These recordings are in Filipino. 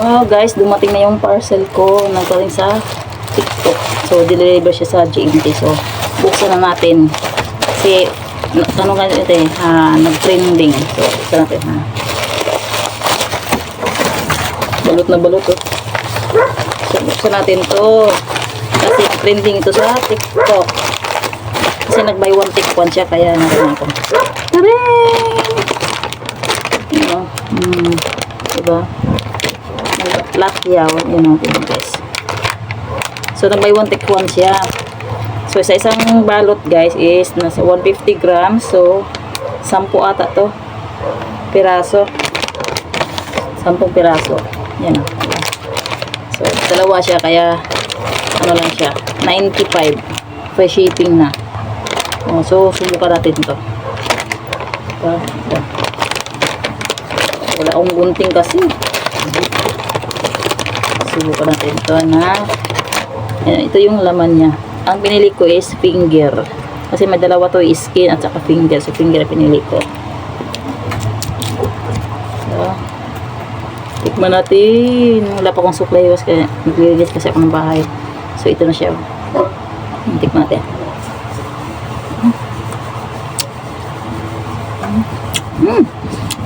So guys, dumating na yung parcel ko nagaling sa TikTok. So deliver siya sa GMT. So buksan na natin. Kasi ano nga ito eh, nag-trending. So buksan natin ha. Balot na balot oh. So buksan natin to. Kasi trending ito sa TikTok. Kasi nag-buy one take one siya kaya natin ako. Taring! Diba? Lakyaw, yun natin guys. So nag-buy one take one siya. So sa isang balot guys is nasa 150 grams. So 10 ata to piraso. 10 piraso. Yan o. So dalawa siya kaya ano lang siya 95 free shipping na. So subukan natin to. Wala akong gunting kasi. Subukan natin ito na. Ito yung laman niya. Ang pinili ko is finger. Kasi may dalawa to, skin at saka finger. So finger pinili ko. So, tikman natin. Wala pa akong supply kasi naglilis kasi ako ng bahay. So ito na siya. Tikman natin.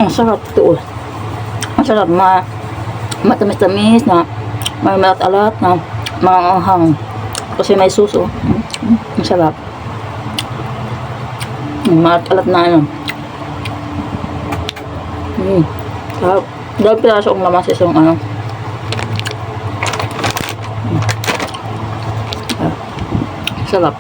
Ang sarap ito. Ang sarap. Matamis-tamis na may malat-alat na maanghang. Kasi may suso. Ang sarap. Malat-alat na ano. Sarap. Dahil piraso ang laman sa isang ano. Sarap.